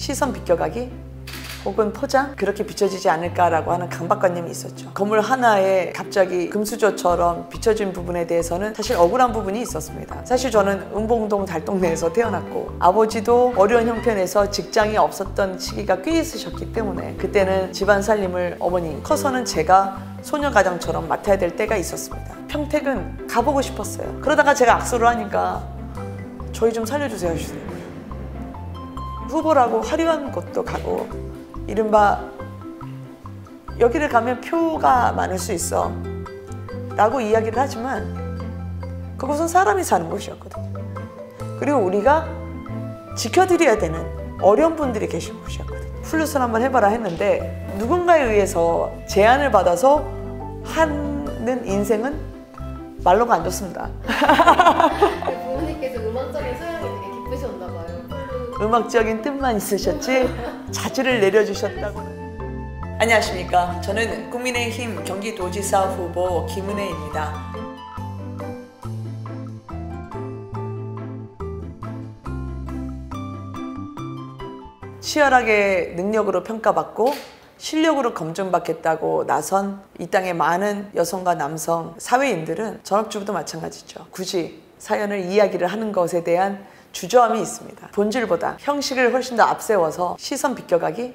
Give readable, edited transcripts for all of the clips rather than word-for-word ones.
시선 비껴가기 혹은 포장 그렇게 비춰지지 않을까라고 하는 강박관념이 있었죠. 건물 하나에 갑자기 금수저처럼 비춰진 부분에 대해서는 사실 억울한 부분이 있었습니다. 사실 저는 은봉동 달동네에서 태어났고 아버지도 어려운 형편에서 직장이 없었던 시기가 꽤 있으셨기 때문에 그때는 집안 살림을 어머니, 커서는 제가 소녀가장처럼 맡아야 될 때가 있었습니다. 평택은 가보고 싶었어요. 그러다가 제가 악수를 하니까 저희 좀 살려주세요 하시더라고요. 후보라고 화려한 곳도 가고 이른바 여기를 가면 표가 많을 수 있어 라고 이야기를 하지만 그곳은 사람이 사는 곳이었거든요. 그리고 우리가 지켜드려야 되는 어려운 분들이 계신 곳이었거든요. 플룻을 한번 해봐라 했는데 누군가에 의해서 제안을 받아서 하는 인생은 말로가 안 좋습니다. 부모님께서 음악적인 소양이 되게 기쁘셨나 봐요. 음악적인 뜻만 있으셨지 자질을 내려주셨다고는. 안녕하십니까. 저는 국민의힘 경기도지사 후보 김은혜입니다. 치열하게 능력으로 평가받고 실력으로 검증받겠다고 나선 이 땅의 많은 여성과 남성, 사회인들은 전업주부도 마찬가지죠. 굳이 사연을 이야기를 하는 것에 대한 주저함이 있습니다. 본질보다 형식을 훨씬 더 앞세워서 시선 비껴가기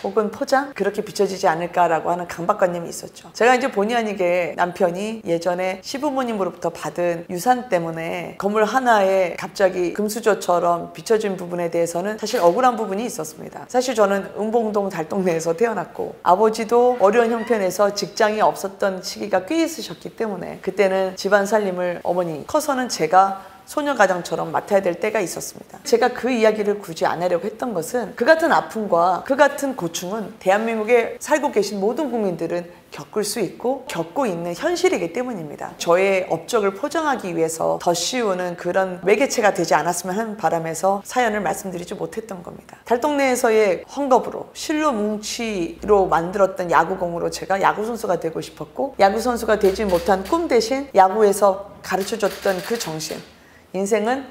혹은 포장 그렇게 비춰지지 않을까라고 하는 강박관념이 있었죠. 제가 이제 본의 아니게 남편이 예전에 시부모님으로부터 받은 유산 때문에 건물 하나에 갑자기 금수저처럼 비춰진 부분에 대해서는 사실 억울한 부분이 있었습니다. 사실 저는 은봉동 달동네에서 태어났고 아버지도 어려운 형편에서 직장이 없었던 시기가 꽤 있으셨기 때문에 그때는 집안 살림을 어머니, 커서는 제가 소녀가장처럼 맡아야 될 때가 있었습니다. 제가 그 이야기를 굳이 안 하려고 했던 것은 그 같은 아픔과 그 같은 고충은 대한민국에 살고 계신 모든 국민들은 겪을 수 있고 겪고 있는 현실이기 때문입니다. 저의 업적을 포장하기 위해서 더 씌우는 그런 매개체가 되지 않았으면 하는 바람에서 사연을 말씀드리지 못했던 겁니다. 달동네에서의 헝겊으로 실로 뭉치로 만들었던 야구공으로 제가 야구선수가 되고 싶었고 야구선수가 되지 못한 꿈 대신 야구에서 가르쳐줬던 그 정신, 인생은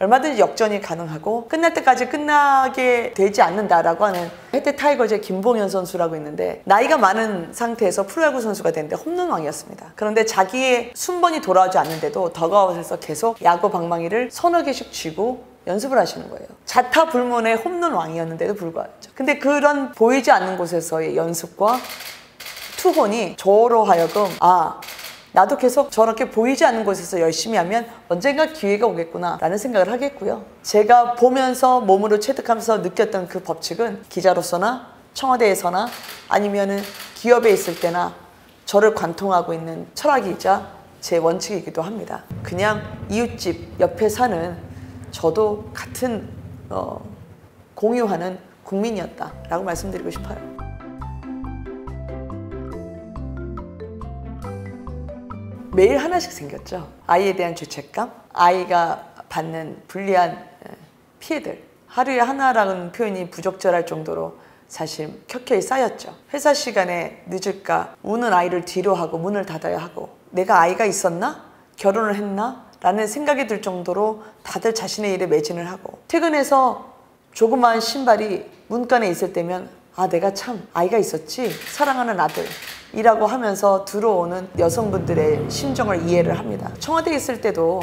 얼마든지 역전이 가능하고 끝날 때까지 끝나게 되지 않는다라고 하는 혜태 타이거즈의 김봉현 선수라고 있는데 나이가 많은 상태에서 프로야구 선수가 됐는데 홈런왕이었습니다. 그런데 자기의 순번이 돌아오지 않는데도 더그아웃에서 계속 야구 방망이를 서너 개씩 쥐고 연습을 하시는 거예요. 자타불문의 홈런왕이었는데도 불구하고. 근데 그런 보이지 않는 곳에서의 연습과 투혼이 저로 하여금 나도 계속 저렇게 보이지 않는 곳에서 열심히 하면 언젠가 기회가 오겠구나 라는 생각을 하겠고요. 제가 보면서 몸으로 체득하면서 느꼈던 그 법칙은 기자로서나 청와대에서나 아니면은 기업에 있을 때나 저를 관통하고 있는 철학이자 제 원칙이기도 합니다. 그냥 이웃집 옆에 사는 저도 같은 공유하는 국민이었다라고 말씀드리고 싶어요. 매일 하나씩 생겼죠. 아이에 대한 죄책감, 아이가 받는 불리한 피해들. 하루에 하나라는 표현이 부적절할 정도로 사실 켜켜이 쌓였죠. 회사 시간에 늦을까, 우는 아이를 뒤로 하고 문을 닫아야 하고 내가 아이가 있었나? 결혼을 했나? 라는 생각이 들 정도로 다들 자신의 일에 매진을 하고 퇴근해서 조그마한 신발이 문간에 있을 때면 내가 참 아이가 있었지? 사랑하는 아들 이라고 하면서 들어오는 여성분들의 심정을 이해를 합니다. 청와대에 있을 때도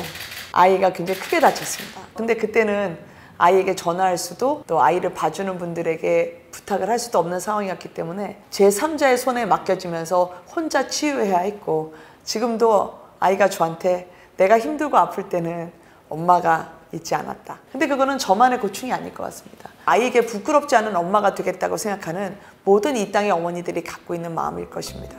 아이가 굉장히 크게 다쳤습니다. 근데 그때는 아이에게 전화할 수도 또 아이를 봐주는 분들에게 부탁을 할 수도 없는 상황이었기 때문에 제3자의 손에 맡겨지면서 혼자 치유해야 했고 지금도 아이가 저한테 내가 힘들고 아플 때는 엄마가 있지 않았다. 근데 그거는 저만의 고충이 아닐 것 같습니다. 아이에게 부끄럽지 않은 엄마가 되겠다고 생각하는 모든 이 땅의 어머니들이 갖고 있는 마음일 것입니다.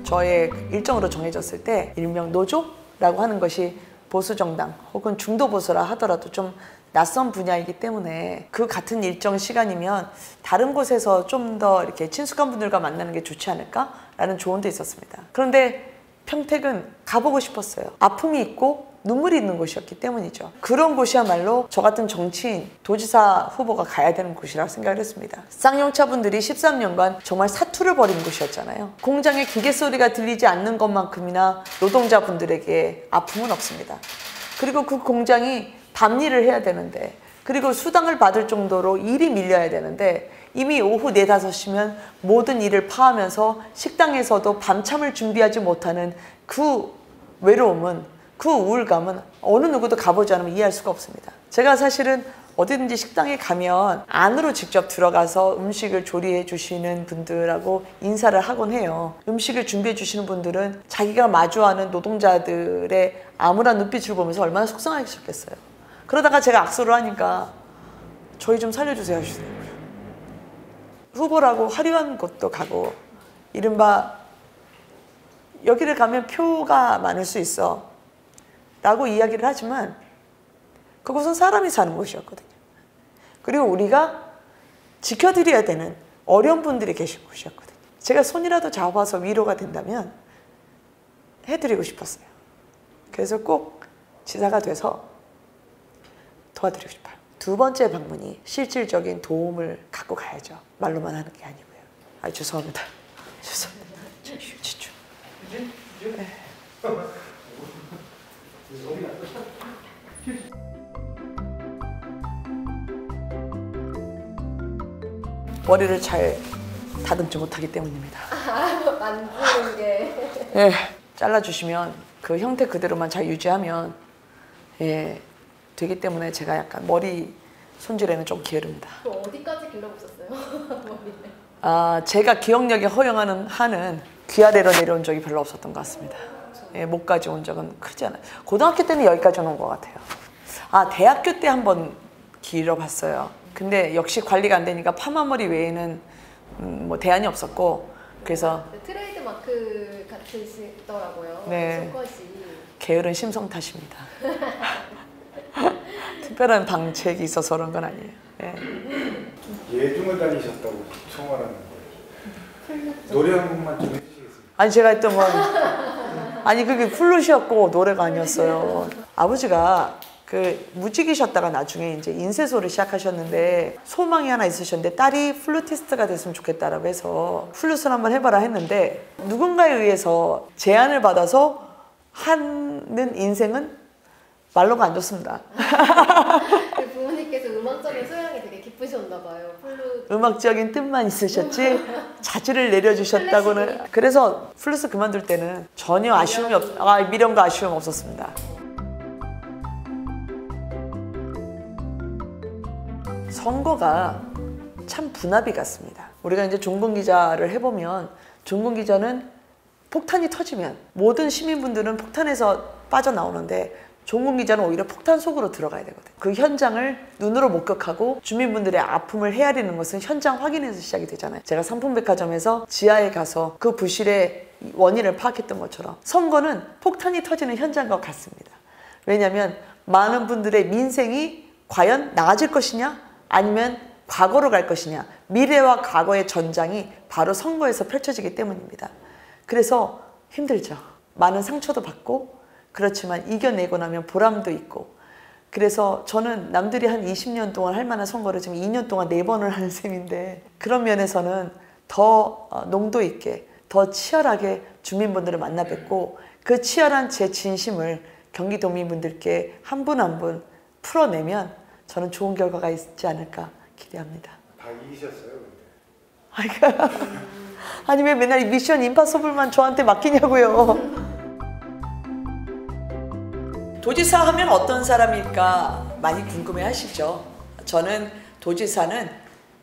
저의 일정으로 정해졌을 때 일명 노조라고 하는 것이 보수정당 혹은 중도보수라 하더라도 좀 낯선 분야이기 때문에 그 같은 일정 시간이면 다른 곳에서 좀 더 이렇게 친숙한 분들과 만나는 게 좋지 않을까라는 조언도 있었습니다. 그런데 평택은 가보고 싶었어요. 아픔이 있고 눈물이 있는 곳이었기 때문이죠. 그런 곳이야말로 저 같은 정치인, 도지사 후보가 가야 되는 곳이라고 생각을 했습니다. 쌍용차분들이 13년간 정말 사투를 벌인 곳이었잖아요. 공장의 기계 소리가 들리지 않는 것만큼이나 노동자분들에게 아픔은 없습니다. 그리고 그 공장이 밤일을 해야 되는데, 그리고 수당을 받을 정도로 일이 밀려야 되는데, 이미 오후 4, 5시면 모든 일을 파하면서 식당에서도 밤참을 준비하지 못하는 그 외로움은, 그 우울감은 어느 누구도 가보지 않으면 이해할 수가 없습니다. 제가 사실은 어디든지 식당에 가면 안으로 직접 들어가서 음식을 조리해 주시는 분들하고 인사를 하곤 해요. 음식을 준비해 주시는 분들은 자기가 마주하는 노동자들의 암울한 눈빛을 보면서 얼마나 속상하셨겠어요. 그러다가 제가 악수를 하니까 저희 좀 살려주세요 하시더라고요. 후보라고 화려한 곳도 가고, 이른바 여기를 가면 표가 많을 수 있어 라고 이야기를 하지만 그곳은 사람이 사는 곳이었거든요. 그리고 우리가 지켜드려야 되는 어려운 분들이 계신 곳이었거든요. 제가 손이라도 잡아서 위로가 된다면 해드리고 싶었어요. 그래서 꼭 지사가 돼서 도와드리고 싶어요. 두 번째 방문이 실질적인 도움을 갖고 가야죠. 말로만 하는 게 아니고요. 아, 죄송합니다. 죄송합니다. 집중. 네. 머리를 잘 다듬지 못하기 때문입니다. 만지는 게. 예, 잘라주시면 그 형태 그대로만 잘 유지하면 되기 때문에 제가 약간 머리 손질에는 좀 게으릅니다. 그럼 어디까지 길러보셨어요? 머리를. 제가 기억력이 허용하는 한은 귀 아래로 내려온 적이 별로 없었던 것 같습니다. 목까지 온 적은 크지 않아요. 고등학교 때는 여기까지 온 것 같아요. 대학교 때 한번 길어봤어요. 근데 역시 관리가 안 되니까 파마머리 외에는 뭐 대안이 없었고, 그래서 트레이드 마크 같으시더라고요. 네. 수컷이. 게으른 심성 탓입니다. 특별한 방책이 있어서 그런 건 아니에요. 예중을 다니셨다고 총알하는 거예요. 노래 한 곡만 좀 해주시겠습니까? 아니, 제가 했던 건 그게 플룻이었고 노래가 아니었어요. 아버지가 무직이셨다가 나중에 이제 인쇄소를 시작하셨는데 소망이 하나 있으셨는데 딸이 플루티스트가 됐으면 좋겠다라고 해서 플룻을 한번 해봐라 했는데, 누군가에 의해서 제안을 받아서 하는 인생은 말로가 안 좋습니다. 부모님께서 음악적인 소양이 되게 깊으셨나 봐요. 플룻. 음악적인 뜻만 있으셨지 자질을 내려주셨다고는. 그래서 플루스 그만둘 때는 전혀 미련과 아쉬움 없었습니다. 선거가 참 분합이 같습니다. 우리가 이제 종군 기자를 해보면, 종군 기자는 폭탄이 터지면 모든 시민분들은 폭탄에서 빠져나오는데, 종군 기자는 오히려 폭탄 속으로 들어가야 되거든요. 그 현장을 눈으로 목격하고 주민분들의 아픔을 헤아리는 것은 현장 확인에서 시작이 되잖아요. 제가 상품백화점에서 지하에 가서 그 부실의 원인을 파악했던 것처럼 선거는 폭탄이 터지는 현장과 같습니다. 왜냐하면 많은 분들의 민생이 과연 나아질 것이냐, 아니면 과거로 갈 것이냐, 미래와 과거의 전장이 바로 선거에서 펼쳐지기 때문입니다. 그래서 힘들죠. 많은 상처도 받고, 그렇지만 이겨내고 나면 보람도 있고, 그래서 저는 남들이 한 20년 동안 할 만한 선거를 지금 2년 동안 4번을 하는 셈인데, 그런 면에서는 더 농도 있게, 더 치열하게 주민분들을 만나 뵙고, 그 치열한 제 진심을 경기도민분들께 한 분 한 분 풀어내면 저는 좋은 결과가 있지 않을까 기대합니다. 다 이기셨어요, 근데. 아니, 왜 맨날 미션 임파서블만 저한테 맡기냐고요. 도지사 하면 어떤 사람일까 많이 궁금해 하시죠. 저는 도지사는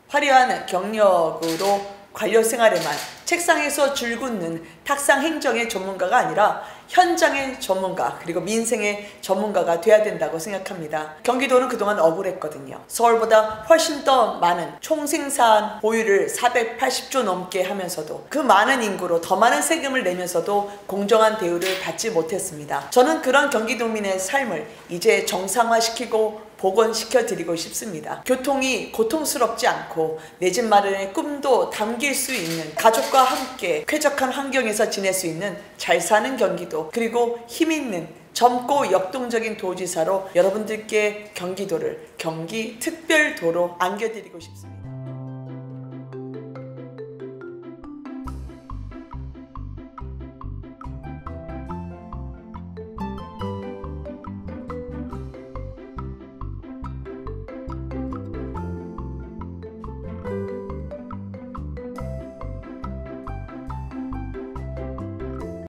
화려한 경력으로 관료 생활에만 책상에서 줄 긋는 탁상 행정의 전문가가 아니라 현장의 전문가, 그리고 민생의 전문가가 돼야 된다고 생각합니다. 경기도는 그동안 억울했거든요. 서울보다 훨씬 더 많은 총생산 보유를 480조 넘게 하면서도, 그 많은 인구로 더 많은 세금을 내면서도 공정한 대우를 받지 못했습니다. 저는 그런 경기도민의 삶을 이제 정상화시키고 복원시켜드리고 싶습니다. 교통이 고통스럽지 않고 내 집 마련의 꿈도 담길 수 있는, 가족과 함께 쾌적한 환경에서 지낼 수 있는 잘 사는 경기도, 그리고 힘있는 젊고 역동적인 도지사로 여러분들께 경기도를 경기특별도로 안겨드리고 싶습니다.